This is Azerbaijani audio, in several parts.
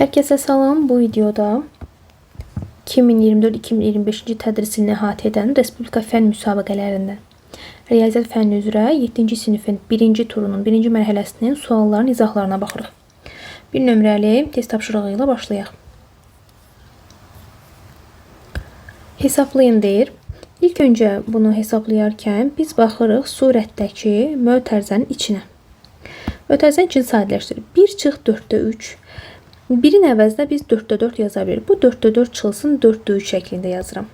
Herkese salam. Bu videoda 2024-2025-ci tədris ilini əhatə edən Respublika fən müsabiqələrindən Riyaziyyat fənni üzrə 7-ci sinifin 1-ci turunun 1-ci mərhələsinin sualların izahlarına baxırıq. Bir nömrəli test tapşırığı ilə başlayaq. Hesablayın deyir. İlk öncə bunu hesablayarkən biz baxırıq surətdəki mötərizənin içinə. Mötərizənin içini sadələşdirir. 1 çıx 4-də 3. 1-in əvəzinə biz 4-də 4 yaza bilirik. Bu 4-də 4 çıxılsın 4-də 3 şəklində yazıram.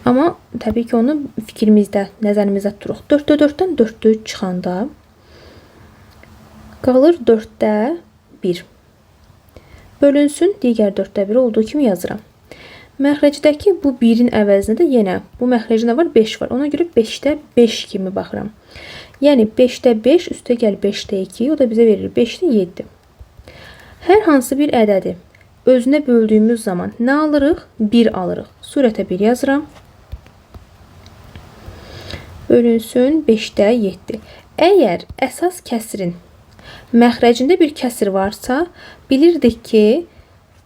Amma təbii ki onu fikrimizdə, nəzərimizdə tuturuq. 4-də 4-dən 4-də 3 çıxanda qalır 4-də 1. Bölünsün digər 4-də 1 olduğu kimi yazıram. Məxrəcdəki bu 1-in əvəzinə də yenə bu məxrəcdə var 5 var. Ona görə 5-də 5 kimi baxıram. Yəni 5-də 5 üstə gəl 5-də 2, o da bizə verir 5-də 7. Hər hansı bir ədədi özünə böldüyümüz zaman nə alırıq? 1 alırıq. Surətə 1 yazıram. Bölünsün 5-də 7. Əgər əsas kəsirin məxrəcində bir kəsir varsa, bilirdik ki,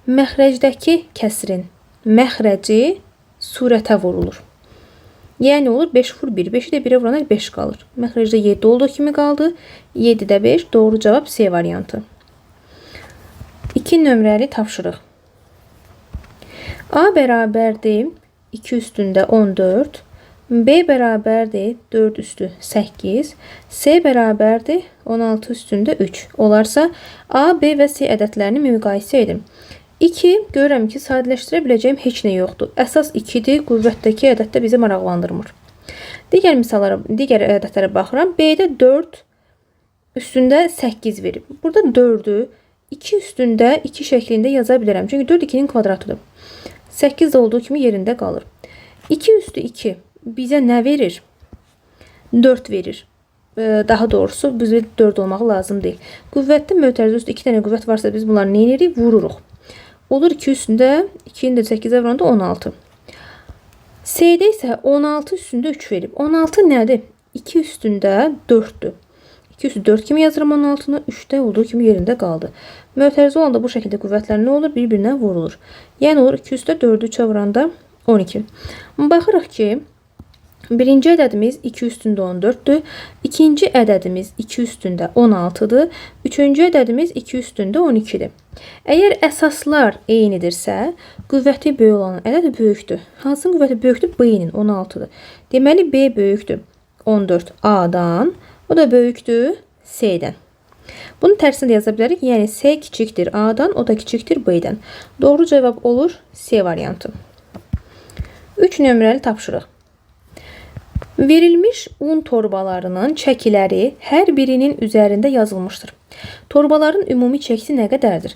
məxrəcdəki kəsirin məxrəci surətə vurulur. Yəni olur 5 vur 1. 5-i də 1-ə vuranlar 5 qalır. Məxrəcdə 7 olduğu kimi qaldı. 7-də 5 doğru cavab C variantı. 2 nömrəli tapşırıq. A bərabərdir 2 üstündə 14. B bərabərdir 4 üstü 8. C bərabərdir 16 üstündə 3. Olarsa A, B və C ədədlərini müqayisə edin. 2. Görürəm ki, sadələşdirə biləcəyim heç nə yoxdur. Əsas 2-dir. Qüvvətdəki ədəd də bizi maraqlandırmır. Digər misallara, digər ədədlərə baxıram. B-də 4 üstündə 8 verib. Burada 4-ü 2 üstündə 2 şəklində yaza bilərəm. Çünki 4 2-nin kvadratıdır. 8 olduğu kimi yerində qalır. 2 üstü 2 bizə nə verir? 4 verir. Daha doğrusu bizə 4 olmağı lazım deyil. Qüvvətdə mötərizə üstü 2 dənə qüvvət varsa biz bunları nə edirik? Vururuq. Olur 2 üstündə 2-ni də 8-ə vuranda 16. C-də isə 16 üstündə 3 verib. 16 nədir? 2 üstündə 4-dür. 2 üstü 4 kimi yazıram 16-nı, 3-də olduğu kimi yerində qaldı. Mötərizə olanda bu şəkildə qüvvətlər nə olur? Bir-birinə vurulur. Yəni olur 2 üstə 4-ü 3-ə vuranda 12. Baxırıq ki, birinci ədədimiz 2 üstündə 14-dür. İkinci ədədimiz 2 üstündə 16-dır. Üçüncü ədədimiz 2 üstündə 12-dir. Əgər əsaslar eynidirsə, qüvvəti böyük olan ədəd böyükdür. Hansının qüvvəti böyükdür? B-nin 16-dır. Deməli, B böyükdür 14 A-dan, o da böyükdür C-dən. Bunun tərsini də yaza bilərik. Yəni, C kiçikdir A-dan, o da kiçikdir B-dən. Doğru cavab olur C variantı. 3 nömrəli tapşırıq. Verilmiş un torbalarının çəkiləri hər birinin üzərində yazılmışdır. Torbaların ümumi çəkisi nə qədərdir?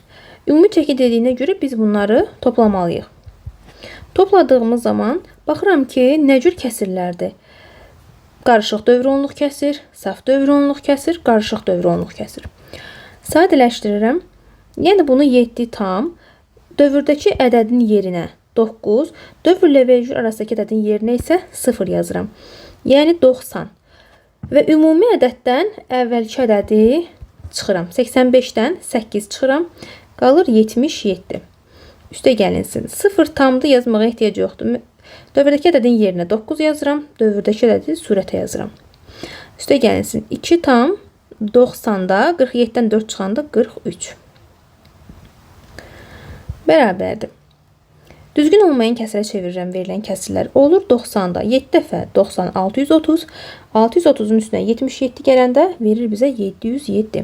Ümumi çəki dediyinə görə biz bunları toplamalıyıq. Topladığımız zaman baxıram ki, nə cür kəsirlərdir? Qarışıq dövronluq kəsir, saf dövronluq kəsir, qarışıq dövronluq kəsir. Sadələşdirirəm. Yəni bunu 7 tam dövrdəki ədədin yerinə 9, dövrlə vergül arasındakı ədədin yerinə isə 0 yazıram. Yəni 90. Və ümumi ədəddən əvvəlki ədədi çıxıram. 85-dən 8 çıxıram. Qalır 77. Üstə gəlinsin. 0 tamdı yazmağa ehtiyac yoxdur. Dövrdəki ədədin yerinə 9 yazıram. Dövrdəki ədədi surətə yazıram. Üstə gəlinsin. 2 tam 90-da 47-dən 4 çıxanda 43. Bərabərdir. Düzgün olmayan kəsirə çevirirəm verilən kəsirlər. Olur 90-da 7 dəfə 90 630. 630-un üstünə 77 gələndə verir bizə 707.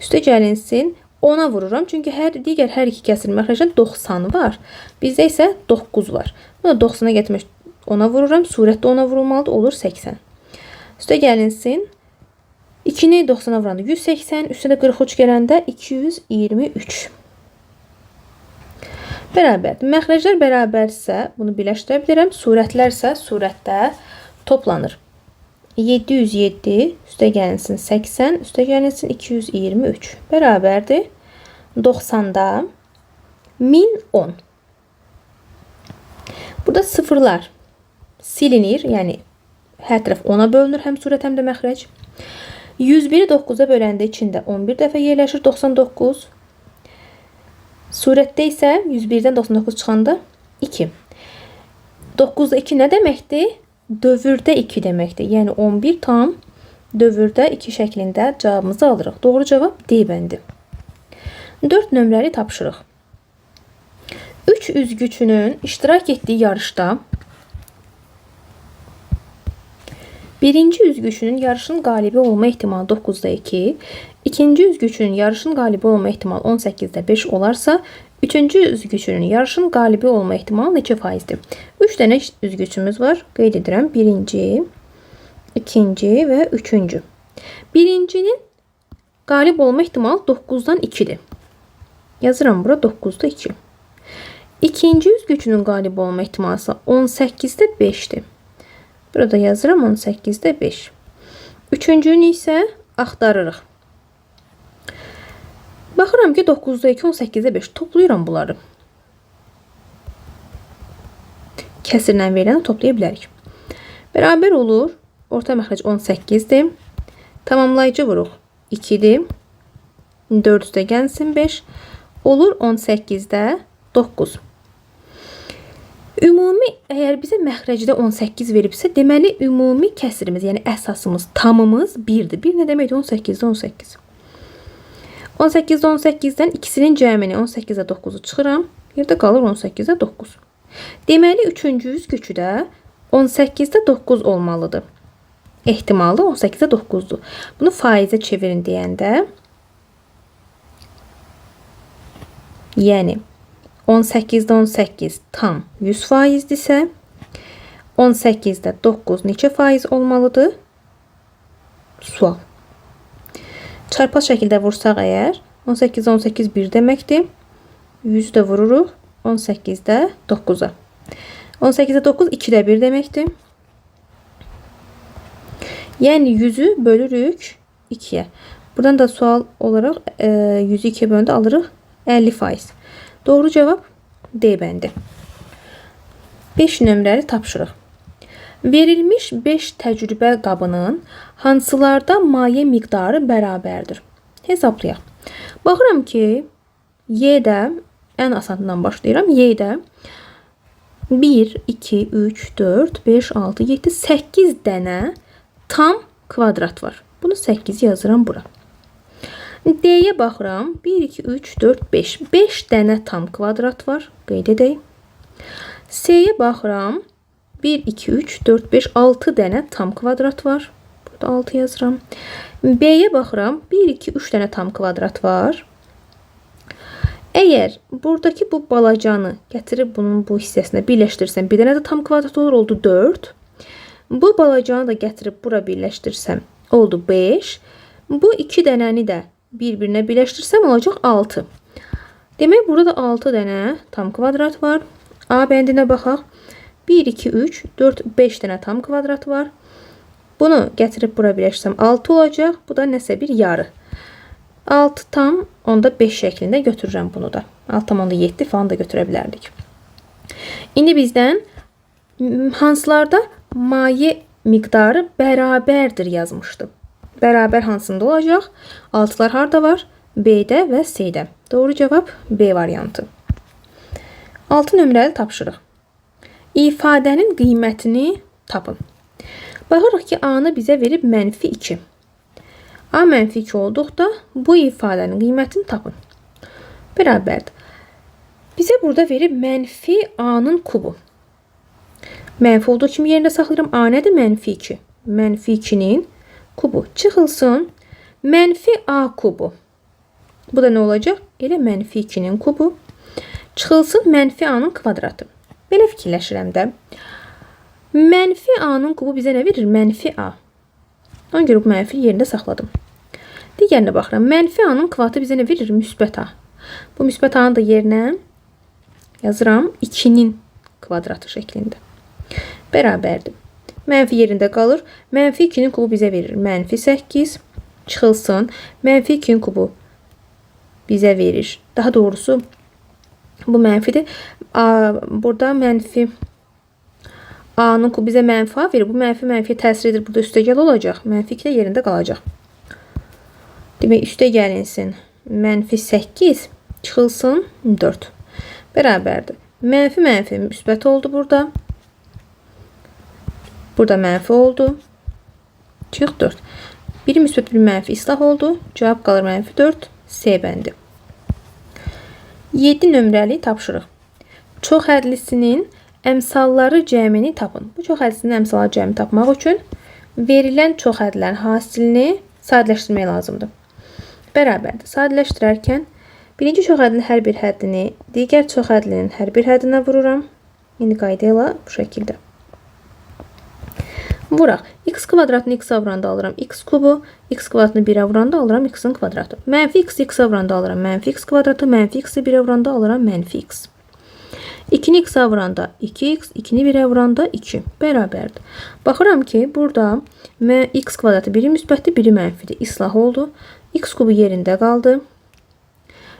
Üstə gəlinsin 10-a vururam. Çünki digər hər iki kəsirin məxrəcində 90 var. Bizdə isə 9 var. Bunu 90-a gətirmək 10-a vururam. Surətdə 10-a vurulmalıdır. Olur 80. Üstə gəlinsin 2-ni 90-a vuranda 180. Üstə də 43 gələndə 223. Bərabərdir. Məxrəclər bərabərsə bunu birləşdirə bilərəm. Surətlər isə surətdə toplanır. 707 üstə gəlinsin 80, üstə gəlinsin 223. Bərabərdir. 90-da 1010. Burada sıfırlar silinir. Yəni hər tərəf 10-a bölünür. Həm surət, həm də məxrəc. 101-i 9-a böləndə içində 11 dəfə yerləşir 99. Surətdə isə 101-dən 99 çıxanda 2. 9'da 2 nə deməkdir? Dövrdə 2 deməkdir. Yəni 11 tam dövrdə 2 şəklində cavabımızı alırıq. Doğru cavab D bəndi. 4 nömrəli tapşırıq. 3 üzgüçünün iştirak etdiyi yarışda birinci üzgüçünün yarışın qalibi olma ehtimalı 9'da 2, ikinci üzgüçünün yarışın qalibi olma ehtimalı 18'də 5 olarsa, üçüncü üzgüçünün yarışın qalibi olma ehtimalı neçə faizdir? 3 dənə üzgüçümüz var. Qeyd edirəm. Birinci, ikinci və üçüncü. Birincinin qalib olma ehtimalı 9'dan 2'dir. Yazıram bura 9'da 2. İkinci üzgüçünün qalib olma ehtimalı 18'də 5'dir. Burada yazıram 18'də 5. Üçüncünü isə axtarırıq. Baxıram ki 9'da 2, 18'də 5. Toplayıram bunları. Kəsirlə veriləni toplaya bilərik. Bərabər olur. Orta məxrəc 18'dir. Tamamlayıcı vuruq 2'dir. 4 üstə gəlsin 5. Olur 18'də 9. Ümumi əgər bizə məxrəcdə 18 veribsə, deməli ümumi kəsirimiz, yəni əsasımız, tamımız 1'dir. 1 nə deməkdir? 18'də 18. 18'də 18'dən ikisinin cəmini 18'də 9'u çıxıram. Yerdə qalır 18'də 9. Deməli 3-cü üzgüçü də 18'də 9 olmalıdır. Ehtimalı 18'də 9'dur. Bunu faizə çevirin deyəndə, yəni 18'də 18 tam 100%dirsə, 18'də 9 neçə faiz olmalıdır? Sual. Çarpaz şəkildə vursaq əgər, 18'də 18 1 deməkdir. 100'ü də vururuq 18'də 9'a. 18'də 9 2'də 1 deməkdir. Yəni 100'ü bölürük 2'yə. Buradan da sual olaraq 100'ü 2'yə bölündə alırıq 50%. Doğru cevap D bəndi. 5 nömrəli tapşırıq. Verilmiş 5 təcrübə qabının hansılarda maye miqdarı bərabərdir? Hesablayaq. Baxıram ki, Y-də, ən asanından başlayıram. Y-də 1, 2, 3, 4, 5, 6, 7, 8 dənə tam kvadrat var. Bunu 8 yazıram bura. D'yə baxıram. 1, 2, 3, 4, 5. 5 dənə tam kvadrat var. Qeyd edək. C'yə baxıram. 1, 2, 3, 4, 5, 6 dənə tam kvadrat var. Burada 6 yazıram. B'yə baxıram. 1, 2, 3 dənə tam kvadrat var. Əgər buradakı bu balacanı gətirib bunun bu hissəsinə birləşdirsəm, bir dənə də tam kvadrat olur, oldu 4. Bu balacanı da gətirib bura birləşdirsəm, oldu 5. Bu 2 dənəni də bir-birinə birləşdirsəm olacaq 6. Demək burada da 6 dənə tam kvadrat var. A bəndinə baxaq. 1, 2, 3, 4, 5 dənə tam kvadrat var. Bunu gətirib bura birləşdirsəm 6 olacaq. Bu da nəsə bir yarı. 6 tam onda 5 şəklində götürürəm bunu da. 6 tam onda 7 falan da götürə bilərdik. İndi bizdən hansılarda maye miqdarı bərabərdir yazmışdı. Bərabər hansında olacaq? 6'lar harda var? B'də və C'də. Doğru cavab B variantı. 6 nömrəli tapşırıq. İfadənin qiymətini tapın. Baxırıq ki, A-nı bizə verib -2. A -2 olduqda bu ifadənin qiymətini tapın. Bərabərdir. Bizə burada verib -A-nın kubu. Mənfi olduğu kimi yerində saxlayıram. A nədir? -2. -2'nin kubu çıxılsın. -A kubu. Bu da nə olacaq? Elə -2'nin kubu. Çıxılsın -A-nın kvadratı. Belə fikirləşirəm də. -A-nın kubu bizə nə verir? -A. Ona görə bu mənfi yerində saxladım. Digərinə baxıram. -A-nın kvadratı bizə nə verir? Müsbət A. Bu müsbət A-nı da yerinə yazıram. 2'nin kvadratı şəklində. Bərabərdir. Mənfi yerində qalır. -2'nin kubu bizə verir. -8 çıxılsın. -2'nin kubu bizə verir. Daha doğrusu bu mənfidir. Burada mənfi A-nın kubu bizə mənfi A verir. Bu mənfiyə təsir edir. Burada üstəgəl olacaq. -2 də yerində qalacaq. Demək üstə gəlinsin. -8 Çıxılsın 4. Bərabərdir. Mənfi mənfi müsbət oldu burada. Burada mənfi oldu. Çıx 4. Biri müsbət, biri mənfi islah oldu. Cavab qalır mənfi 4. C bəndi. 7 nömrəli tapşırıq. Çox hədlisinin əmsalları cəmini tapın. Bu çox hədlisinin əmsalları cəmini tapmaq üçün verilən çox hədlərin hasilini sadələşdirmək lazımdır. Bərabərdir. Sadələşdirərkən birinci çox hədlinin hər bir həddini digər çox hədlinin hər bir həddinə vururam. İndi qayda ilə bu şəkildə. Vuraq. X kvadratını x-a vuranda alıram x kubu. X kvadratını 1-ə vuranda alıram x-in kvadratı. Mənfi x x-a vuranda alıram mənfi x kvadratı. Mənfi x-i 1-ə vuranda alıram mənfi x. 2-ni x-a vuranda 2x. 2-ni 1-ə vuranda 2. Bərabərdir. Baxıram ki, burada x kvadratı biri müsbətdir, biri mənfidir. İslah oldu. X kubu yerində qaldı.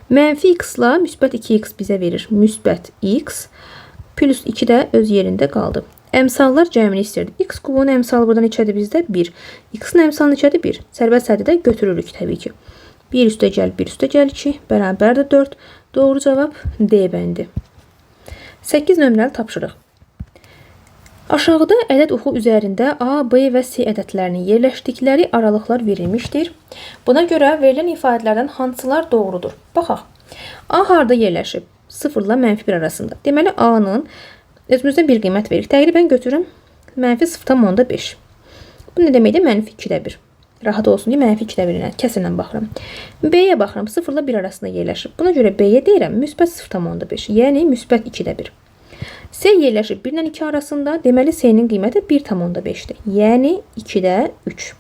Mənfi x ilə müsbət 2x bizə verir. Müsbət x plus 2 də öz yerində qaldı. Əmsallar cəmini istəyirdi. X kubunun əmsalı burada neçədir bizdə? 1. X-in əmsalı neçədir? 1. Sərbəst həddi də götürürük təbii ki. 1 üstə gəl, 1 üstə gəl 2. Bərabərdir 4. Doğru cavab D bəndi. 8 nömrəli tapşırıq. Aşağıda ədəd oxu üzərində A, B və C ədədlərinin yerləşdikləri aralıqlar verilmişdir. Buna görə verilən ifadələrdən hansılar doğrudur? Baxaq. A harda yerləşib? 0 ilə mənfi 1 arasında. Deməli, A-nın özümüzdə bir qiymət veririk. Təqribən götürürüm mənfi 0,5. Bu nə deməkdir? Mənfi 2-də 1. Rahat olsun deyə mənfi 2-də 1 ilə kəsrlə baxıram. B-yə baxıram. 0 ilə 1 arasında yerləşib. Buna görə B-yə deyirəm müsbət 0,5. Yəni müsbət 2-də 1. C yerləşib 1 ilə 2 arasında. Deməli C-nin qiyməti 1,5-dir. Yəni 2-də 3.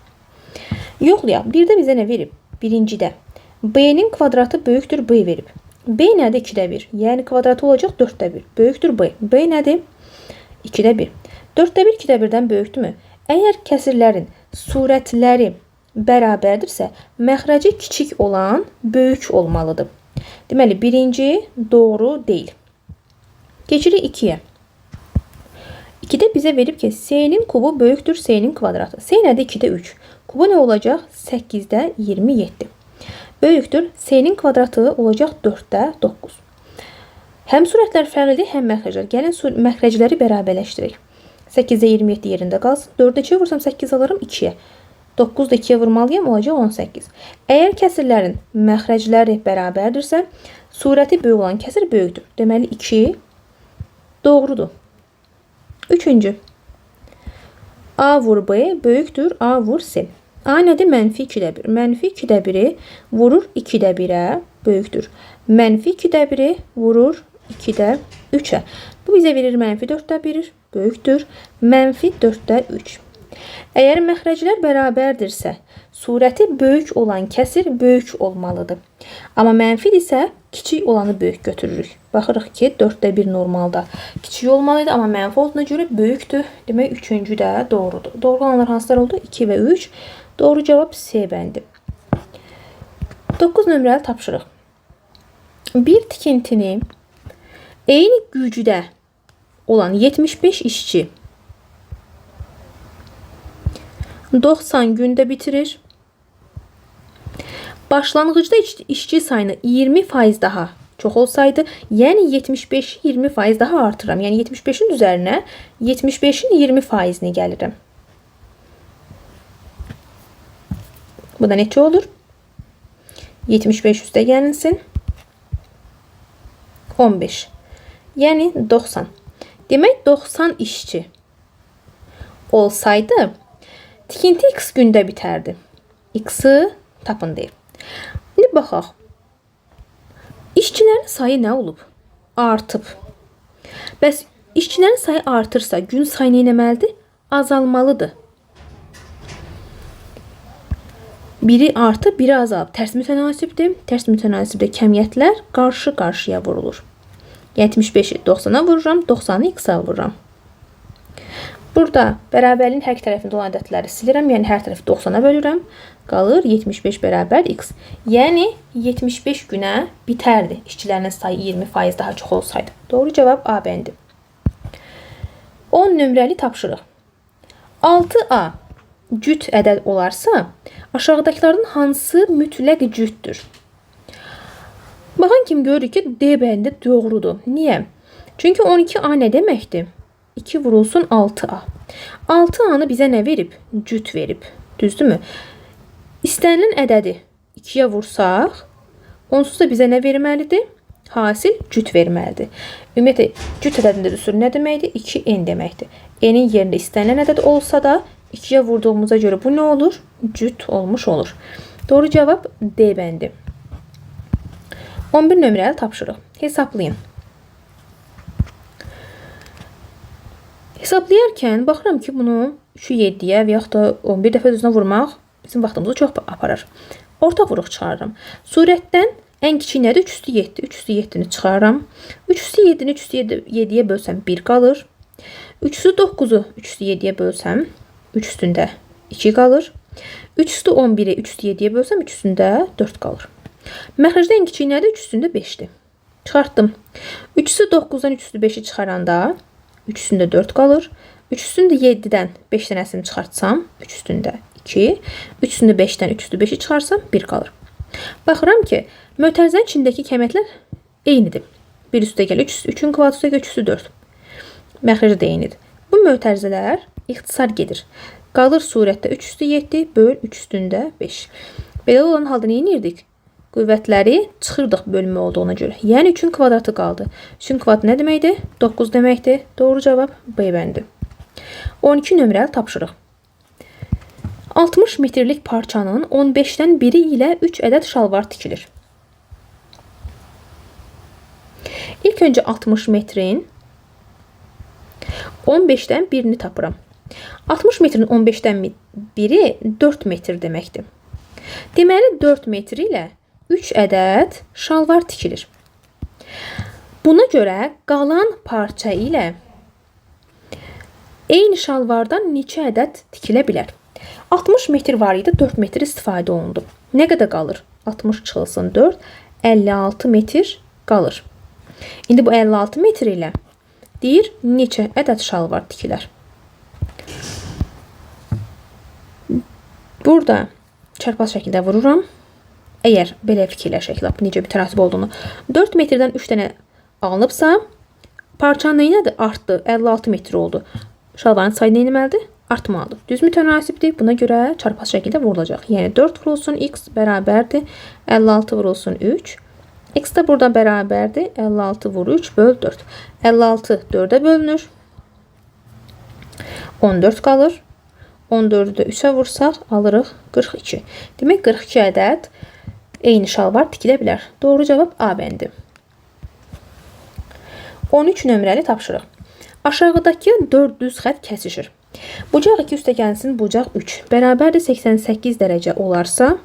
Yoxlayaq. 1-də bizə nə verib? Birincidə B-nin kvadratı böyükdür B verib. B nədir? 2-də 1. Yəni kvadratı olacaq 4-də 1. Böyükdür B. B nədir? 2-də 1. 4-də 1 2-də 1-dən böyükdürmü? Əgər kəsirlərin surətləri bərabərdirsə, məxrəci kiçik olan böyük olmalıdır. Deməli, birinci doğru deyil. Keçirik 2-yə. 2-də bizə verib ki, C-nin kubu böyükdür C-nin kvadratı. C nədir? 2-də 3. Kubu nə olacaq? 8-də 27. Böyükdür. C-nin kvadratı olacaq 4-də 9. Həm surətlər fərqlidir, həm məxrəclər. Gəlin məxrəcləri bərabərləşdirək. 8-də 27 yerində qalsın. 4-də 2-yə vursam 8 alırım 2-yə. 9-da 2-yə vurmalıyam, olacaq 18. Əgər kəsirlərin məxrəcləri bərabərdirsə, surəti böyük olan kəsir böyükdür. Deməli 2 doğrudur. Üçüncü. A vur B böyükdür A vur C. A nədir? Mənfi 2-də 1. Mənfi 2-də 1-i vurur 2-də 1-ə böyükdür. Mənfi 2-də 1-i vurur 2-də 3-ə. Bu bizə verir mənfi 4-də 1 böyükdür. Mənfi 4-də 3. Əgər məxrəclər bərabərdirsə, surəti böyük olan kəsir böyük olmalıdır. Amma mənfi isə kiçik olanı böyük götürürük. Baxırıq ki, 4-də 1 normalda kiçik olmalıydı, amma mənfi olduğuna görə böyükdür. Demək, üçüncü də doğrudur. Doğru olanlar hansılar oldu? 2 və 3. Doğru cavab C bəndi. 9 nömrəli tapşırıq. Bir tikintini eyni gücdə olan 75 işçi 90 gündə bitirir. Başlanğıcda işçi sayını 20% daha çox olsaydı, yəni 75 20% daha artıram. Yəni 75-in üzərinə 75-in 20%-ni gəlirim. Bu da neçə olur? 75 üstə gəlinsin. 15. Yəni 90. Demək 90 işçi olsaydı tikinti x gündə bitərdi. X-i tapın deyir. İndi baxaq. İşçilərin sayı nə olub? Artıb. Bəs işçilərin sayı artırsa gün sayı nə etməlidir? Azalmalıdır. Biri artıb, biri azalıb. Tərs mütənasibdir. Tərs mütənasibdə kəmiyyətlər qarşı-qarşıya vurulur. 75-i 90-a vururam, 90-ı x-a vururam. Burada bərabərliyin hər iki tərəfində olan ədədləri silirəm. Yəni hər tərəfi 90-a bölürəm. Qalır 75 bərabər x. Yəni 75 günə bitərdi işçilərin sayı 20% daha çox olsaydı. Doğru cavab A bəndi. 10 nömrəli tapşırıq. 6A cüt ədəd olarsa, aşağıdakıların hansı mütləq cütdür? Baxan kimi görürük ki, D bəndi doğrudur. Niyə? Çünki 12A nə deməkdir? 2 vurulsun 6A. 6A-nı bizə nə verib? Cüt verib. Düzdürmü? İstənilən ədədi 2-yə vursaq, onsuz da bizə nə verməlidir? Hasil cüt verməlidir. Ümumiyyətlə, cüt ədədində düstur nə deməkdir? 2N deməkdir. N-in yerində istənilən ədəd olsa da, 2-yə vurduğumuza görə bu nə olur? Cüt olmuş olur. Doğru cavab D bəndi. 11 nömrəli tapşırıq. Hesablayın. Hesablayarkən baxıram ki, bunu 3-ü 7-yə və yaxud da 11 dəfə düzünə vurmaq bizim vaxtımızı çox aparır. Orta vuruq çıxarıram. Surətdən ən kiçik nədir? 3 üstü 7. 3 üstü 7-ni çıxarıram. 3 üstü 7-ni 3 üstü 7-yə bölsəm 1 qalır. 3 üstü 9-u 3 üstü 7-yə bölsəm 3 üstündə 2 qalır. 3 üstü 11-i 3 üstü 7-yə bölsəm 3 üstündə 4 qalır. Məxrəcdə ən kiçik nədir? 3 üstündə 5-dir. Çıxartdım. 3 üstü 9-dan 3 üstü 5-i çıxaranda 3 üstündə 4 qalır. 3 üstündə 7-dən 5 dənəsini çıxartsam 3 üstündə 2. 3 üstündə 5-dən 3 üstü 5-i çıxarsam 1 qalır. Baxıram ki, mötərizənin içindəki kəmiyyətlər eynidir. 1 üstə gəl 3, 3-ün kvadratı üstə gəl 3 üstü 4. Məxrəcə də eynidir. Bu mötərizələr ixtisar gedir. Qalır surətdə 3 üstü 7 böl 3 üstündə 5. Belə olan halda nə edirdik? Qüvvətləri çıxırdıq bölmə olduğuna görə. Yəni 3-ün kvadratı qaldı. 3-ün kvadratı nə deməkdir? 9 deməkdir. Doğru cavab B bəndi. 12 nömrəli tapşırıq. 60 metrlik parçanın 15-dən biri ilə 3 ədəd şalvar tikilir. İlk öncə 60 metrin 15-dən birini tapıram. 60 metrin 15-dən biri 4 metr deməkdir. Deməli 4 metr ilə 3 ədəd şalvar tikilir. Buna görə qalan parça ilə eyni şalvardan neçə ədəd tikilə bilər? 60 metr var idi, 4 metr istifadə olundu. Nə qədər qalır? 60 çıxılsın 4, 56 metr qalır. İndi bu 56 metr ilə deyir, neçə ədəd şalvar tikilər? Burada çarpaz şəkildə vururam. Əgər belə fikirləşək, necə bir tərtib olduğunu. 4 metrdən 3 dənə alınıbsa, parçanın nədir? Artdı. 56 metr oldu. Şalvarın sayı nə etməlidir? Artmalıdır. Düz mütənasibdir. Buna görə çarpaz şəkildə vurulacaq. Yəni 4 vurulsun x bərabərdir. 56 vurulsun 3. X də burada bərabərdir. 56 vur 3 böl 4. 56 4-ə bölünür. 14 qalır. 14-ü də 3-ə vursaq alırıq 42. Demək 42 ədəd eyni şalvar tikilə bilər. Doğru cavab A bəndi. 13 nömrəli tapşırıq. Aşağıdakı 4 düz xət kəsişir. Bucaq 2 üstə gəlsin bucaq 3. Bərabərdir 88 dərəcə olarsa,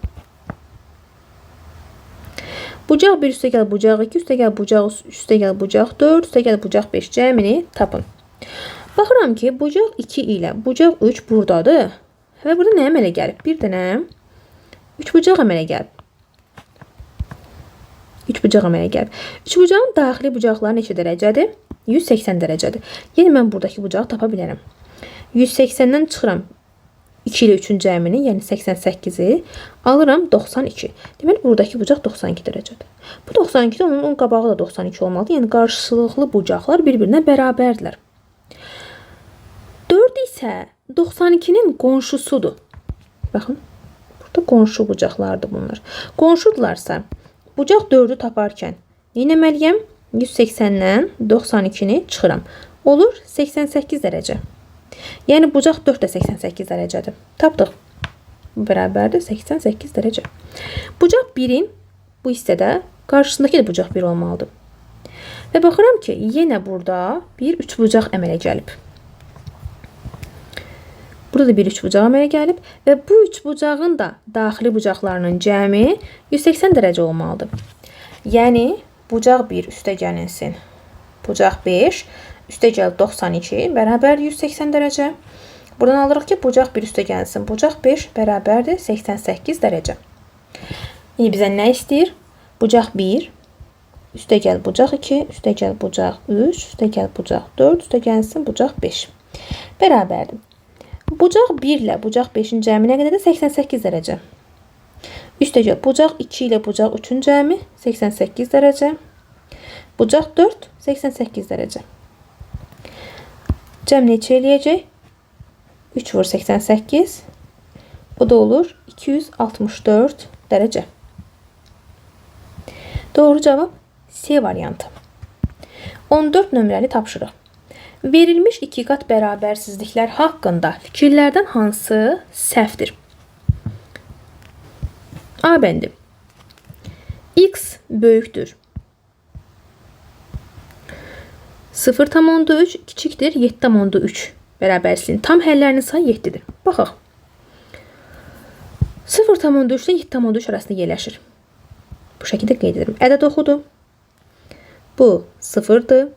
bucaq 1 üstə gəl bucaq 2 üstə gəl bucaq 3 üstə gəl bucaq 4 üstə gəl bucaq 5 cəmini tapın. Baxıram ki, bucaq 2 ilə bucaq 3 buradadır. Və burada nə əmələ gəlib? Bir dənə 3 bucaq əmələ gəlib. 3 bucaq əmələ gəlib. 3 bucağın daxili bucaqları neçə dərəcədir? 180 dərəcədir. Yəni mən buradakı bucağı tapa bilərəm. 180-dən çıxıram 2 ilə 3-ün cəmini, yəni 88-i alıram 92. Deməli, buradakı bucaq 92 dərəcədir. Bu 92-də onun qabağı da 92 olmalıdır. Yəni, qarşılıqlı bucaqlar bir-birinə bərabərdirlər. 4 isə 92-nin qonşusudur. Baxın, burada qonşu bucaqlardır bunlar. Qonşudurlarsa, bucaq 4-ü taparkən nə etməliyəm? 180-dən 92-ni çıxıram. Olur 88 dərəcə. Yəni, bucaq 4 də 88 dərəcədir. Tapdıq. Bu bərabərdir 88 dərəcə. Bucaq 1-in bu hissədə qarşısındakı da bucaq 1 olmalıdır. Və baxıram ki, yenə burada bir 3 bucaq əmələ gəlib. Burada da bir 3 bucaq əmələ gəlib və bu 3 bucağın da daxili bucaqlarının cəmi 180 dərəcə olmalıdır. Yəni, bucaq 1 üstə gəlinsin. Bucaq 5 üstə gəl 92 bərabər 180 dərəcə. Buradan alırıq ki, bucaq 1 üstə gəlsin. Bucaq 5 bərabərdir 88 dərəcə. İndi bizə nə istəyir? Bucaq 1 üstə gəl bucaq 2, üstə gəl bucaq 3, üstə gəl bucaq 4, üstə gəlsin bucaq 5. Bərabərdir. Bucaq 1 ilə bucaq 5-in cəmi nə qədərdir? 88 dərəcə. Üstəgəl bucaq 2 ilə bucaq 3-ün cəmi 88 dərəcə. Bucaq 4 88 dərəcə. Cəm neçə eləyəcək? 3 vur 88. Bu da olur 264 dərəcə. Doğru cavab C variantı. 14 nömrəli tapşırıq. Verilmiş iki qat bərabərsizliklər haqqında fikirlərdən hansı səhvdir? A bəndi. X böyükdür. 0,3 kiçikdir 7,3 bərabərsizliyin tam həllərinin sayı 7-dir. Baxaq. 0,3 ilə 7,3 arasında yerləşir. Bu şəkildə qeyd edirəm. Ədəd oxudu. Bu 0-dır.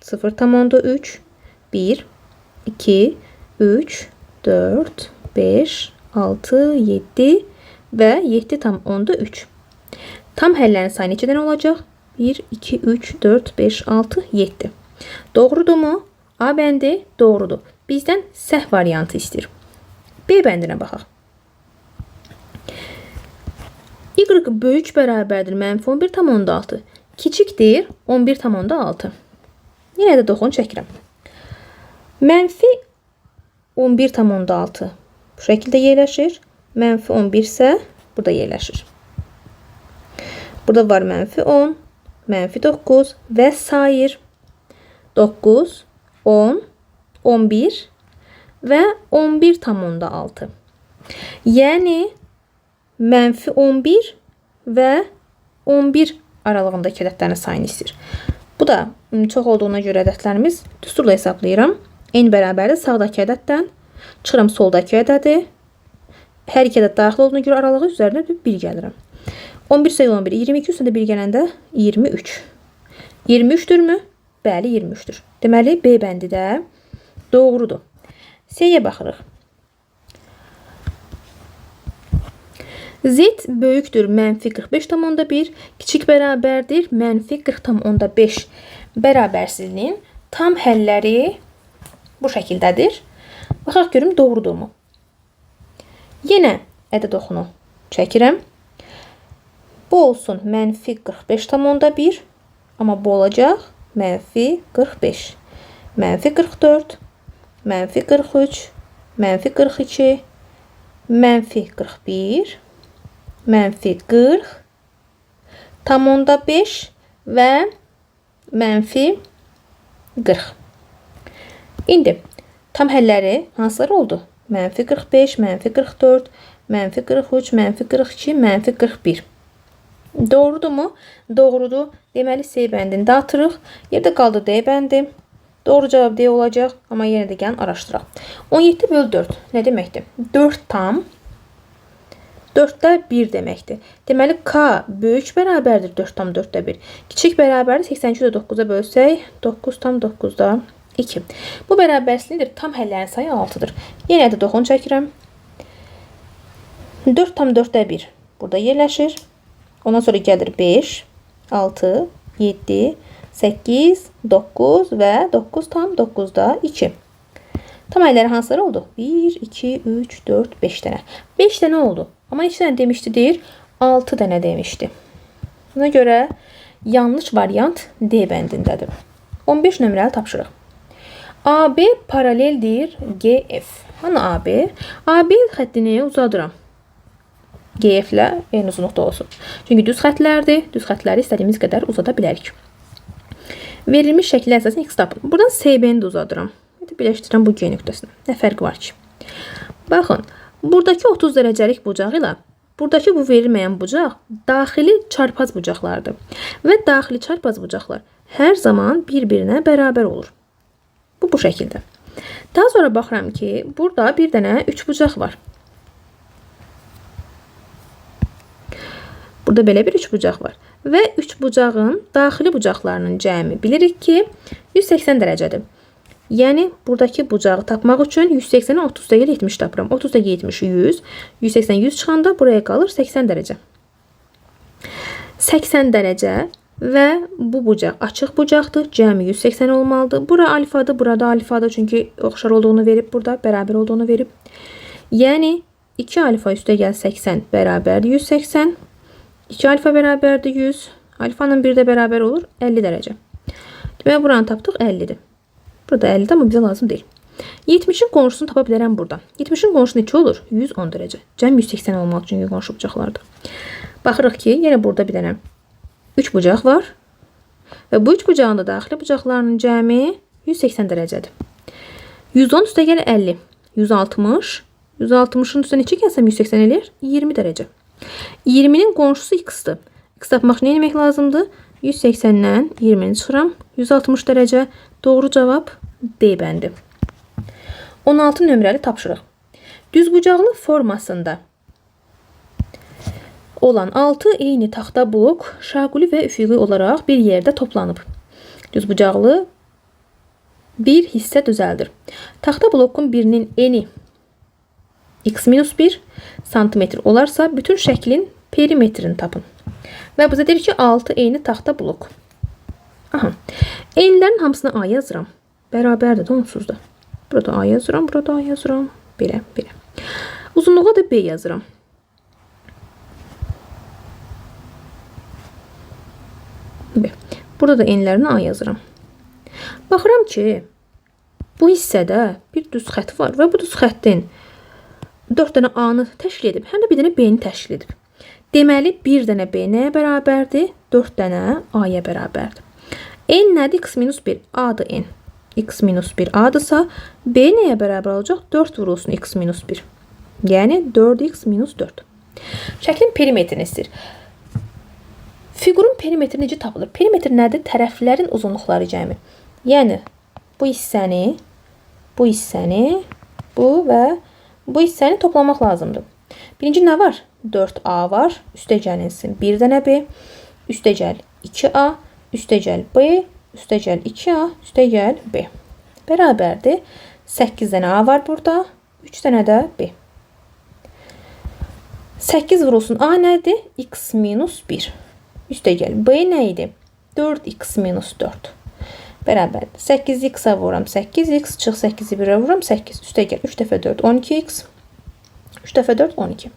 0,3, 1, 2, 3, 4, 5, 6, 7 və 7,3. Tam həllərin sayı neçə dənə olacaq? 1, 2, 3, 4, 5, 6, 7. Doğrudur mu? A bəndi doğrudur. Bizdən səhv variantı istəyir. B bəndinə baxaq. Y böyük bərabərdir mənfi 11,6. Kiçikdir 11,6. Yenə də doğru çəkirəm. Mənfi 11,6 bu şəkildə yerləşir. Mənfi 11 isə burada yerləşir. Burada var mənfi 10, mənfi 9 və sair. 9, 10, 11 və 11,6. Yəni mənfi 11 və 11 aralığındakı ədədlərin sayını istəyir. Bu da çox olduğuna görə ədədlərimiz düsturla hesablayıram. N bərabərdir sağdakı ədəddən. Çıxıram soldakı ədədi. Hər iki ədəd daxil olduğuna görə aralığı üzərinə 1 gəlirəm. 11 sayı 11, 22 üstündə 1 gələndə 23. 23-dürmü? Bəli, 23-dür. Deməli, B bəndi də doğrudur. C-yə baxırıq. Z böyükdür mənfi 45,1, kiçik bərabərdir mənfi 40,5 bərabərsizliyin tam həlləri bu şəkildədir. Baxaq görüm doğrudurmu? Yenə ədəd oxunu çəkirəm. Bu olsun mənfi 45,1, amma bu olacaq mənfi 45, mənfi 44, mənfi 43, mənfi 42, mənfi 41, mənfi 40, tam onda 5 və mənfi 40. İndi tam həlləri hansılar oldu? Mənfi 45, mənfi 44, mənfi 43, mənfi 42, mənfi 41. Doğrudur mu? Doğrudur. Deməli, C bəndini atırıq. Yerdə qaldı D bəndi. Doğru cavab D olacaq. Amma yenə də gəlin araşdıraq. 17 bölü 4 nə deməkdir? 4 tam 4-də 1 deməkdir. Deməli, K böyük bərabərdir 4,4-də 1. Kiçik bərabərdir 82-də 9-a bölsək 9,9-da 2. Bu bərabərsizlikdir. Tam həllərin sayı 6-dır. Yenə də oxunu çəkirəm. 4,4-də 1 burada yerləşir. Ondan sonra gəlir 5, 6, 7, 8, 9 və 9,9-da 2. Tam həlləri hansıları oldu? 1, 2, 3, 4, 5 dənə. 5 dənə oldu. Amma neçə dənə demişdi deyir? 6 dənə demişdi. Buna görə yanlış variant D bəndindədir. 15 nömrəli tapşırıq. AB paraleldir GF. Hanı AB? AB xəttini uzadıram. GF ilə eyni uzunluqda olsun. Çünki düz xətlərdir. Düz xətləri istədiyimiz qədər uzada bilərik. Verilmiş şəkillər əsasında X tapın. Buradan CB-ni də uzadıram. Birləşdirirəm bu G nöqtəsini. Nə fərqi var ki? Baxın, buradakı 30 dərəcəlik bucaq ilə buradakı bu verilməyən bucaq daxili çarpaz bucaqlardır. Və daxili çarpaz bucaqlar hər zaman bir-birinə bərabər olur. Bu şəkildə. Daha sonra baxıram ki, burada bir dənə 3 bucaq var. Burada belə bir 3 bucaq var. Və 3 bucağın daxili bucaqlarının cəmi bilirik ki, 180 dərəcədir. Yəni, buradakı bucağı tapmaq üçün 180-i 30 deyil 70 tapıram. 30 da 70, 100. 180, 100 çıxanda buraya qalır 80 dərəcə. 80 dərəcə və bu bucaq açıq bucaqdır. Cəmi 180 olmalıdır. Bura alfadır, burada alfadır. Çünki oxşar olduğunu verib burada, bərabər olduğunu verib. Yəni, 2 alfa üstə gəl 80 bərabərdir 180. 2 alfa bərabərdir 100. Alfanın 1 də bərabər olur 50 dərəcə. Deməli buranı tapdıq 50'dir. Burada 50'dir amma bizə lazım deyil. 70'in qonşusunu tapa bilərəm burada. 70'in qonşusu neçə olur? 110 dərəcə. Cəm 180 olmaq üçün qonşu bucaqlardır. Baxırıq ki, yenə burada bir dənə 3 bucaq var. Və bu 3 bucağın da daxili bucaqlarının cəmi 180 dərəcədir. 110 üstə gəl 50. 160. 160'ın üstə neçə gəlsəm 180 eləyir? 20 dərəcə. 20'nin qonşusu x-dır. X tapmaq nə etmək lazımdır? 180'dən 20'ni çıxıram. 160 dərəcə. Doğru cavab D bəndi. 16 nömrəli tapşırıq. Düzbucaqlı formasında olan 6 eyni taxta blok şaquli və üfüqi olaraq bir yerdə toplanıb. Düzbucaqlı bir hissə düzəldir. Taxta blokun birinin eni x-1 santimetr olarsa bütün şəklin perimetrini tapın. Və bizə deyir ki 6 eyni taxta blok. Aha. Enlərin hamısını A yazıram. Bərabərdir də onsuz da. Burada A yazıram, burada A yazıram. Belə, belə. Uzunluğa da B yazıram. B. Burada da enlərini A yazıram. Baxıram ki, bu hissədə bir düz xətt var və bu düz xəttin 4 dənə A-nı təşkil edib, həm də bir dənə B-ni təşkil edib. Deməli, bir dənə B nəyə bərabərdir? 4 dənə A-ya bərabərdir. N nədir? X-1 A-dır N. X-1 A-dırsa, B nəyə bərabər olacaq? 4 vurulsun X-1. Yəni, 4x-4. Şəklin perimetrini istəyir. Fiqurun perimetri necə tapılır? Perimetr nədir? Tərəflərin uzunluqları cəmi. Yəni, bu hissəni, bu və bu hissəni toplamaq lazımdır. Birinci nə var? 4A var. Üstə gəlinsin 1 dənə B. Üstə gəl 2A. Üstə gəl B. Üstə gəl 2A. Üstə gəl B. Bərabərdir. 8 dənə A var burada. 3 dənə də B. 8 vurulsun A nədir? X-1. Üstə gəl. B nə idi? 4x-4. Bərabərdir. 8x-a vuram 8x. Çıx 8-i 1-ə vuram 8. Üstə gəl. 3 dəfə 4 12x. 3 dəfə 4 12.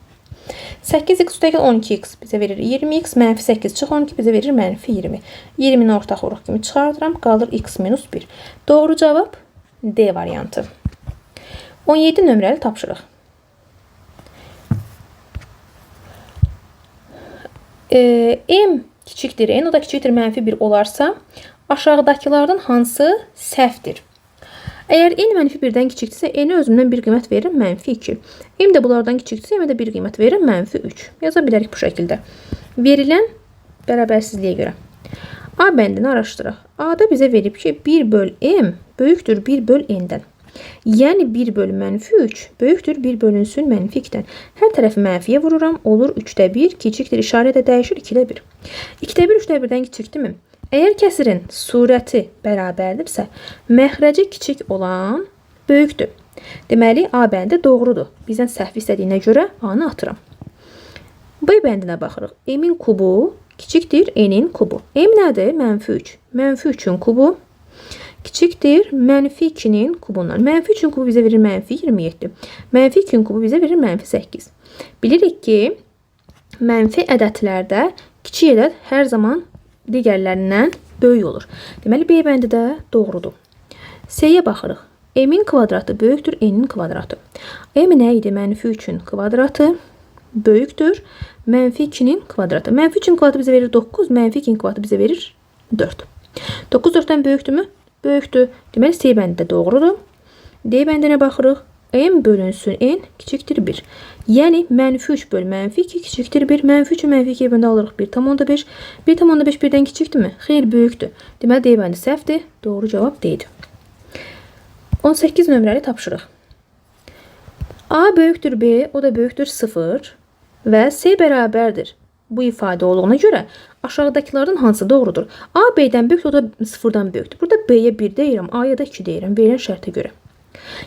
8x üstə gəl 12x bizə verir 20x. Mənfi 8 çıx 12 bizə verir mənfi 20. 20-ni ortaq uruq kimi çıxardıram. Qalır x-1. Doğru cavab D variantı. 17 nömrəli tapşırıq. M kiçikdir N, o da kiçikdir mənfi 1 olarsa, aşağıdakılardan hansı səhvdir? Əgər N mənfi 1-dən kiçikdirsə, N-ə özümdən bir qiymət verirəm, mənfi 2. M də bunlardan kiçikdirsə, M-ə də bir qiymət verirəm, mənfi 3. Yaza bilərik bu şəkildə. Verilən bərabərsizliyə görə. A bəndini araşdıraq. A-da bizə verib ki, 1 böl M böyükdür 1 böl N-dən. Yəni 1 bölü mənfi 3 böyükdür 1 bölünsün mənfi 2-dən. Hər tərəfi mənfiyə vururam. Olur 3-də 1, kiçikdir işarə də dəyişir 2-də 1. 2-də 1 3-də 1-dən kiçikdirmi? Əgər kəsirin surəti bərabərdirsə, məxrəci kiçik olan böyükdür. Deməli, A bəndi doğrudur. Bizdən səhv istədiyinə görə A-nı atıram. B bəndinə baxırıq. M-in kubu kiçikdir N-in kubu. M nədir? Mənfi 3. Mənfi 3-ün kubu kiçikdir mənfi 2-nin kubundan. Mənfi 3-ün kubu bizə verir mənfi 27. Mənfi 2-nin kubu bizə verir mənfi 8. Bilirik ki, mənfi ədədlərdə kiçik ədəd hər zaman digərlərindən böyük olur. Deməli, B bəndi də doğrudur. C-yə baxırıq. M-in kvadratı böyükdür N-in kvadratı. M nə idi? Mənfi 3-ün kvadratı böyükdür mənfi 2-nin kvadratı. Mənfi 3-ün kvadratı bizə verir 9, mənfi 2-nin kvadratı bizə verir 4. 9 4-dən böyükdürmü? Böyükdür. Deməli, C bəndi də doğrudur. D bəndinə baxırıq. M bölünsün N kiçikdir 1. Yəni, mənfi 3 böl mənfi 2 kiçikdir 1. Mənfi 3-ü mənfi 2-yə bəndə alırıq 1,5. 1,5 1-dən kiçikdirmi? Xeyr, böyükdür. Deməli, D bəndi səhvdir. Doğru cavab D-dir. 18 nömrəli tapşırıq. A böyükdür B, o da böyükdür 0 və C bərabərdir. Bu ifadə olduğuna görə aşağıdakılardan hansı doğrudur? A B-dən böyükdür, o da 0-dan böyükdür. Burada B-yə 1 deyirəm, A-ya da 2 deyirəm. Verilən şərtə görə.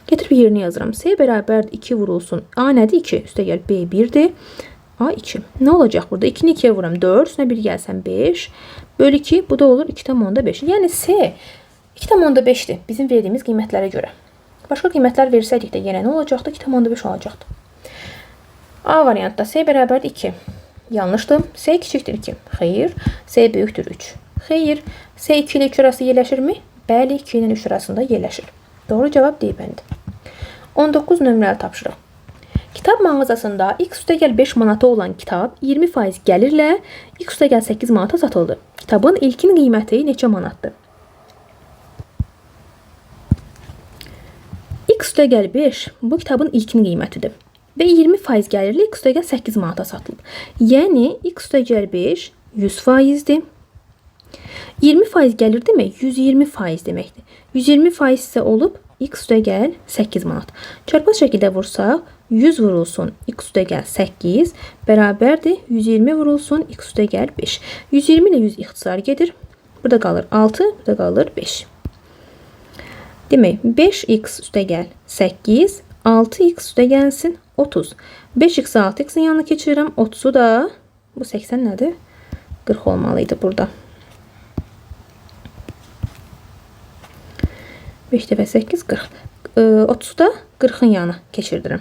Getirib yerini yazıram. C bərabərdir 2 vurulsun. A nədir? 2. Üstə gəl B 1-dir. A 2. Nə olacaq burada? 2-ni 2-yə vuram 4. Üstünə 1 gəlsən 5. Böl 2. Bu da olur 2,5. Yəni C 2,5-dir bizim verdiyimiz qiymətlərə görə. Başqa qiymətlər versəydik də yenə nə olacaqdı? 2,5 olacaqdı. A variantda S bərabərdir 2. Yanlışdır. S kiçikdir 2. Xeyr. S böyükdür 3. Xeyr. S 2 ilə 3 arası yerləşirmi? Bəli, 2 ilə 3 arasında yerləşir. Doğru cavab D bəndi. 19 nömrəli tapşırıq. Kitab mağazasında x üstəgəl 5 manata olan kitab 20% gəlirlə x üstəgəl 8 manata satıldı. Kitabın ilkin qiyməti neçə manatdır? X üstəgəl 5 bu kitabın ilkin qiymətidir. Və 20% gəlirli x üstəgəl 8 manata satılıb. Yəni x üstəgəl 5 100%-dir. 20% gəlir demək 120% deməkdir. 120% isə olub x üstəgəl 8 manat. Çarpaz şəkildə vursaq 100 vurulsun x üstəgəl 8 bərabərdir 120 vurulsun x üstəgəl 5. 120 ilə 100 ixtisar gedir. Burada qalır 6, burada qalır 5. Demək 5x üstəgəl 8, 6x üstəgəlsin 30. 5x 6x'in yanına keçirirəm. 30'u da bu 80 nədir? 40 olmalıydı burada. 5 dəfə 8 40. 30'u da 40'ın yanına keçirdirəm.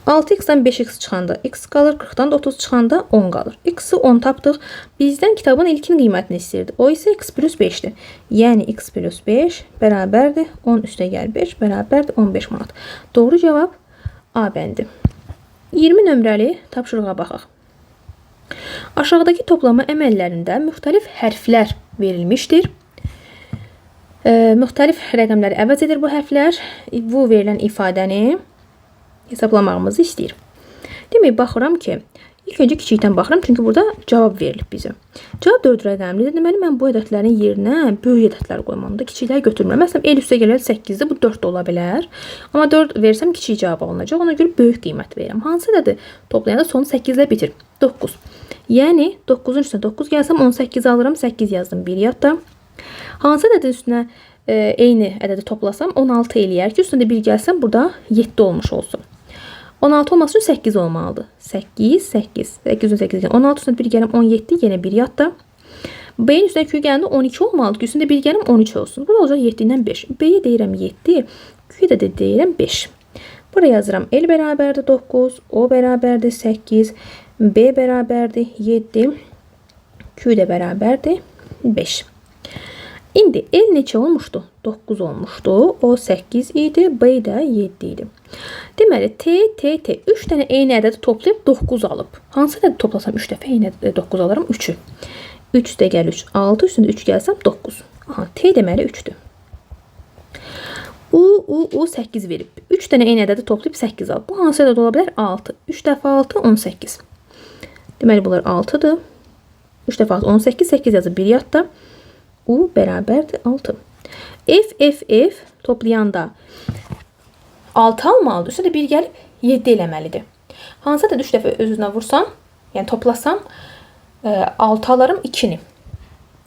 6x'dan 5x çıxanda x qalır, 40'dan da 30 çıxanda 10 qalır. X'i 10 tapdıq. Bizdən kitabın ilkin qiymətini istəyirdi. O isə x plus 5'dir. Yəni x plus 5 bərabərdir 10 üstəgəl 5 bərabərdir 15 manat. Doğru cavab A bəndi. 20 nömrəli tapşırığa baxaq. Aşağıdakı toplama əməllərində müxtəlif hərflər verilmişdir. Müxtəlif rəqəmləri əvəz edir bu hərflər. Bu verilən ifadəni hesablamağımızı istəyir. Demək, baxıram ki, ilk öncə kiçikdən baxıram, çünki burada cavab verilib bizə. Cavab 4 rəqəmlidir. Deməli, mən bu ədədlərin yerinə böyük ədədlər qoymamda kiçikləri götürmürəm. Məsələn, el üstə gəlir 8-dir, bu 4 də ola bilər. Amma 4 versəm kiçik cavab alınacaq. Ona görə böyük qiymət verirəm. Hansı ədədi toplayanda sonu 8 ilə bitir? 9. Yəni, 9-un üstünə 9 gəlsəm, 18 alıram, 8 yazdım bir yadda. Hansı ədədin üstünə eyni ədədi toplasam 16 eləyər ki, üstündə 1 gəlsəm, burada 7 olmuş olsun. 16 olması üçün 8 olmalıdır. 8, 8. 8'in 8. 16 üstündə 1 gələm 17, yenə 1 yadda. B-nin üstündə 2 gələndə 12 olmalıdır ki, üstündə 1 gələm 13 olsun. Bu da olacaq 7 ilə 5. B-yə deyirəm 7, Q-yə də deyirəm 5. Buraya yazıram L bərabərdir 9, O bərabərdir 8, B bərabərdir 7, Q də bərabərdir 5. İndi L neçə olmuşdu? 9 olmuşdu. O 8 idi. B də 7 idi. Deməli, T 3 dənə eyni ədədi toplayıb 9 alıb. Hansı ədədi toplasam 3 dəfə eyni 9 alarım? 3'ü. 3 də gəl 3. 6 üstündə 3 gəlsəm 9. Aha, T deməli 3'dür. U 8 verib. 3 dənə eyni ədədi toplayıb 8 alıb. Bu hansı ədəd ola bilər? 6. 3 dəfə 6, 18. Deməli, bunlar 6'dır. 3 dəfə 6, 18. 8 yazıb bir yadda. U bərabərdir 6. F toplayanda 6 almalıdır. Üstə də 1 gəlib 7 eləməlidir. Hansı da 3 dəfə öz-özünə vursam, yəni toplasam 6 alarım 2'ni.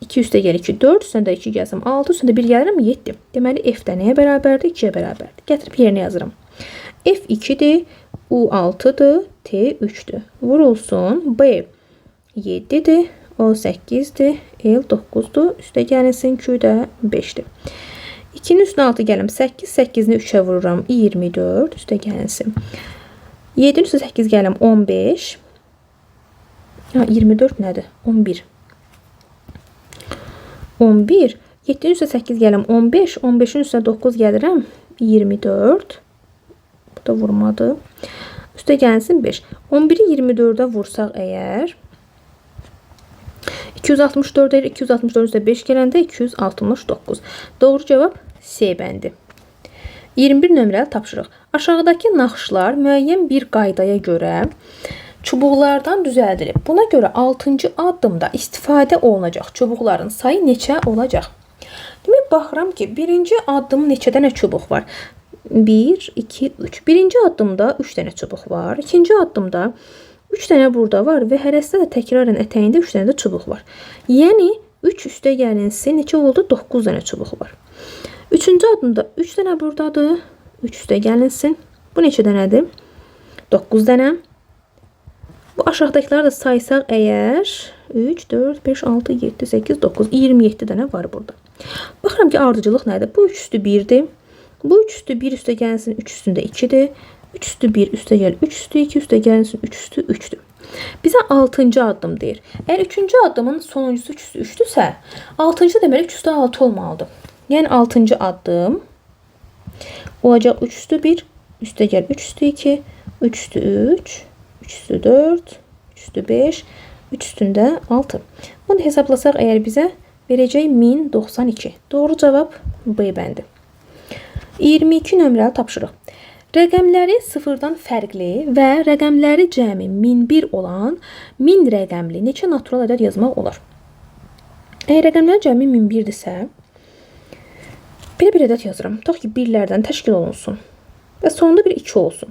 2 üstə gəl 2, 4, üstündə 2 gəlsəm 6, üstündə 1 gəlirəm 7. Deməli, F də nəyə bərabərdir? 2'yə bərabərdir. Gətirib yerinə yazıram. F 2'dir, U 6'dır, T 3'dür. Vurulsun, B 7'dir. O 8'dir, L 9'dur, üstə gəlinsin, Q də 5'dir. 2'nin üstünə 6 gələm 8, 8'ni 3'ə vururam 24, üstə gəlinsin. 7'nin üstünə 8 gələm 15, 24 nədir? 11. 11, 7'nin üstünə 8 gələm 15, 15'in üstünə 9 gəlirəm 24, bu da vurmadı, üstə gəlinsin 5. 11'i 24'ə vursaq əgər, 264 deyir. 264 üstə 5 gələndə 269. Doğru cavab C bəndi. 21 nömrəli tapşırıq. Aşağıdakı naxışlar müəyyən bir qaydaya görə çubuqlardan düzəldilib. Buna görə 6-cı addımda istifadə olunacaq çubuqların sayı neçə olacaq? Demək, baxıram ki, birinci addımın neçə dənə çubuq var? 1, 2, 3. Birinci addımda 3 dənə çubuq var. İkinci addımda 3 dənə burada var və hərəsində də təkrarən ətəyində 3 dənə də çubuq var. Yəni 3 üstə gəlinsin neçə oldu? 9 dənə çubuq var. Üçüncü addımda 3 dənə buradadır. 3 üstə gəlinsin. Bu neçə dənədir? 9 dənə. Bu aşağıdakıları da saysaq əgər 3, 4, 5, 6, 7, 8, 9, 27 dənə var burada. Baxıram ki, ardıcılıq nədir? Bu 3 üstü 1'dir. Bu 3 üstü 1 üstə gəlinsin 3 üstündə 2'dir. 3 üstü 1 üstə gəl 3 üstü 2 üstə gəlsin 3 üstü 3'dür. Bizə 6-cı addım deyir. Əgər 3-cü addımın sonuncusu 3 üstü 3'dürsə, 6-cı deməli 3 üstü 6 olmalıdır. Yəni 6-cı addım olacaq 3 üstü 1 üstə gəl 3 üstü 2 3 üstü 3 3 üstü 4 3 üstü 5 3 üstündə 6. Bunu hesablasaq əgər bizə verəcək 1092. Doğru cavab B bəndi. 22 nömrəli tapşırıq. Rəqəmləri sıfırdan fərqli və rəqəmləri cəmi 1001 olan 1000 rəqəmli neçə natural ədəd yazmaq olar? Əgər rəqəmlər cəmi 1001-dirsə, belə bir ədəd yazıram. Tutaq ki, birlərdən təşkil olunsun və sonunda bir 2 olsun.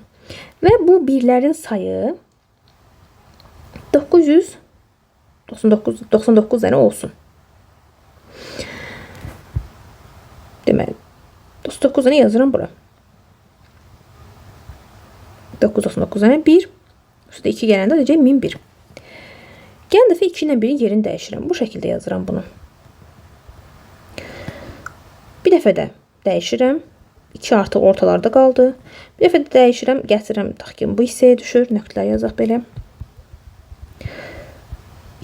Və bu birlərin sayı 999 dənə olsun. Deməli, 99 dənə yazıram bura. 999 dənə 1, üstə 2 gələndə deyəcək 1001. Gələn dəfə 2 ilə 1-in yerini dəyişirəm. Bu şəkildə yazıram bunu. Bir dəfə də dəyişirəm. 2 artıq ortalarda qaldı. Bir dəfə də dəyişirəm, gətirirəm. Tutaq ki, bu hissəyə düşür. Nöqtələr yazaq belə.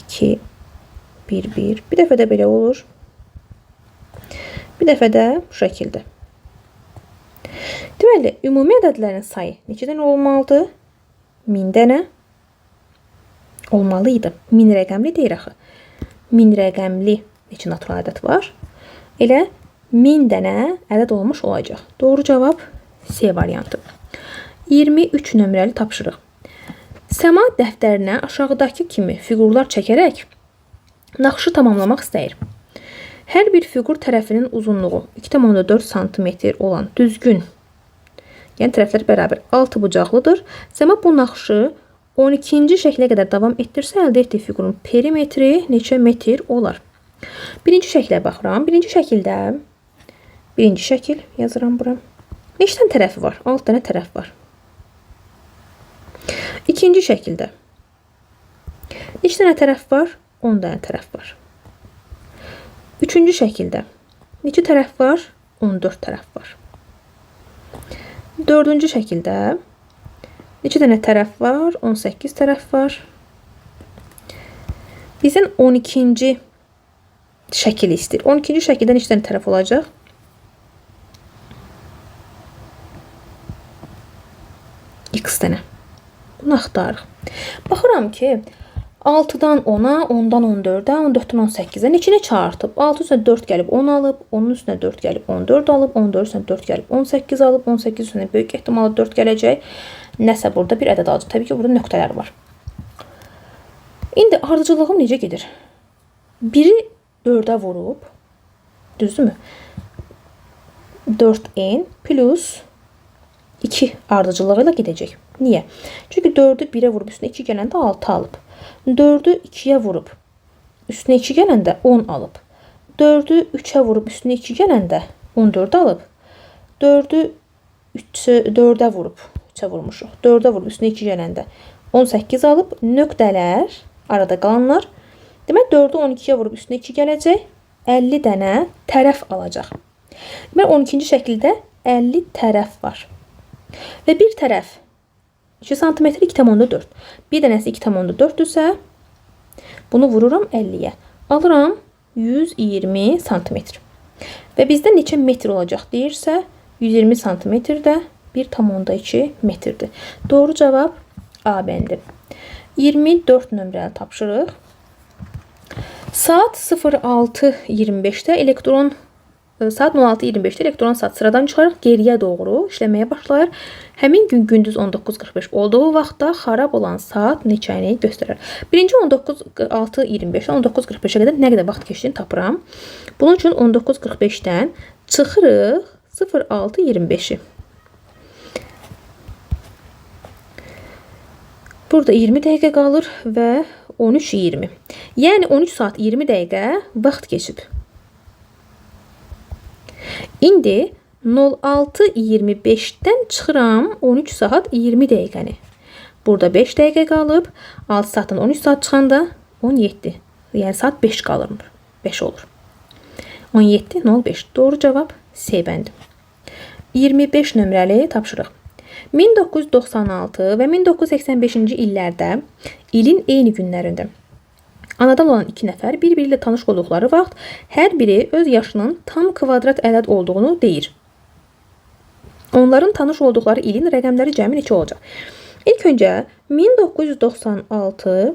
2, 1, 1. Bir dəfə də belə olur. Bir dəfə də bu şəkildə. Deməli, ümumi ədədlərin sayı neçə dənə olmalıdır? 1000 dənə olmalıydı. 1000 rəqəmli deyir axı. 1000 rəqəmli neçə natural ədəd var? Elə 1000 dənə ədəd olmuş olacaq. Doğru cavab C variantı. 23 nömrəli tapşırıq. Səma dəftərinə aşağıdakı kimi fiqurlar çəkərək naxışı tamamlamaq istəyir. Hər bir fiqur tərəfinin uzunluğu 2,4 cm olan düzgün, yəni tərəflər bərabər 6 bucaqlıdır. Səma bu naxışı 12-ci şəklə qədər davam etdirsə, əldə etdiyi fiqurun perimetri neçə metr olar? Birinci şəklə baxıram. Birinci şəkildə, birinci şəkil yazıram bura. Neçə dənə tərəfi var? 6 dənə tərəf var. İkinci şəkildə neçə dənə tərəf var? 10 dənə tərəf var. Üçüncü şəkildə neçə tərəf var? 14 tərəf var. Dördüncü şəkildə neçə dənə tərəf var? 18 tərəf var. Bizim 12-ci şəkil istəyir. 12-ci şəkildə neçə dənə tərəf olacaq? X dənə. Bunu axtarıq. Baxıram ki, 6-dan 10-a, 10-dan 14-ə, 14-dən 18-ə neçəni çarpıb? 6 üstünə 4 gəlib 10 alıb, 10-un üstünə 4 gəlib 14 alıb, 14 üstünə 4 gəlib 18 alıb, 18 üstünə böyük ehtimalla 4 gələcək. Nəsə burada bir ədəd alacaq. Təbii ki, burada nöqtələr var. İndi ardıcıllığım necə gedir? 1-i 4-ə vurub, düzdürmü? 4n plus 2 ardıcılığı ilə gedəcək. Niyə? Çünki 4-ü 1-ə vurub üstünə 2 gələndə 6 alıb. 4-ü 2-yə vurub üstünə 2 gələndə 10 alıb. 4-ü 3-ə vurub üstünə 2 gələndə 14 alıb. 4-ü 4-ə vurub, 3-ə vurmuşuq. 4-ə vurub üstünə 2 gələndə 18 alıb. Nöqtələr, arada qalanlar. Demək 4-ü 12-yə vurub üstünə 2 gələcək. 50 dənə tərəf alacaq. Demək 12-ci şəkildə 50 tərəf var. Və bir tərəf 2 cm 2,4. Bir dənəsi 2,4-dürsə, bunu vururam 50-yə. Alıram 120 cm. Və bizdə neçə metr olacaq deyirsə, 120 cm də 1,2 metrdir. Doğru cavab A bəndi. 24 nömrəli tapşırıq. Saat 06:25-də elektron saat 06:25-də elektron saat sıradan çıxaraq geriyə doğru işləməyə başlayır. Həmin gün gündüz 19:45 olduğu vaxtda xarab olan saat neçəni göstərir? Birinci 6:25-dən 19:45-ə qədər nə qədər vaxt keçdiyini tapıram. Bunun üçün 19:45-dən çıxırıq 06:25-i. Burada 20 dəqiqə qalır və 13:20. Yəni 13 saat 20 dəqiqə vaxt keçib. İndi 06:25-dən çıxıram 13 saat 20 dəqiqəni. Burada 5 dəqiqə qalıb. 6 saatdan 13 saat çıxanda 17. Yəni saat 5 qalır. 5 olur. 17:05. Doğru cavab C bəndi. 25 nömrəli tapşırıq. 1996 və 1985-ci illərdə ilin eyni günlərində anadan olan iki nəfər bir-biri ilə tanış olduqları vaxt hər biri öz yaşının tam kvadrat ədəd olduğunu deyir. Onların tanış olduqları ilin rəqəmləri cəmi neçə olacaq? İlk öncə 1996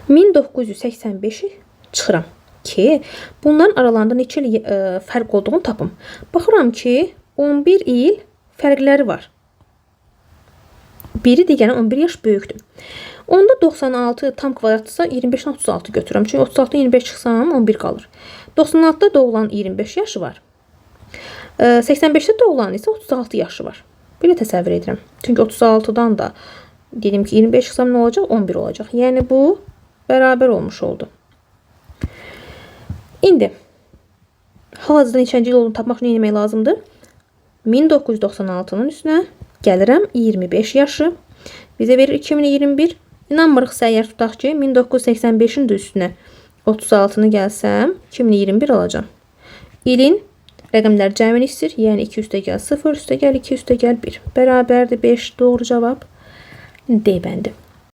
1985-i çıxıram ki, bunların aralarında neçə il fərq olduğunu tapım. Baxıram ki, 11 il fərqləri var. Biri digərindən 11 yaş böyükdür. Onda 96 tam kvadratdırsa 25-dən 36 götürürəm. Çünki 36-dan 25 çıxsam 11 qalır. 96-da doğulan 25 yaşı var. 85-də doğulan isə 36 yaşı var. Belə təsəvvür edirəm. Çünki 36-dan da dedim ki 25 çıxsam nə olacaq? 11 olacaq. Yəni bu bərabər olmuş oldu. İndi hal-hazırda neçənci il olduğunu tapmaq üçün nə etmək lazımdır? 1996-nın üstünə gəlirəm 25 yaşı. Bizə verir 2021. İnanmırıq səyyar tutaq ki, 1985-in də üstünə 36-nı gəlsəm 2021 alacağım. İlin rəqəmlər cəmini istəyir. Yəni 2 üstə gəl 0, üstə gəl 2, üstə gəl 1. Bərabərdir 5. Doğru cavab D bəndi.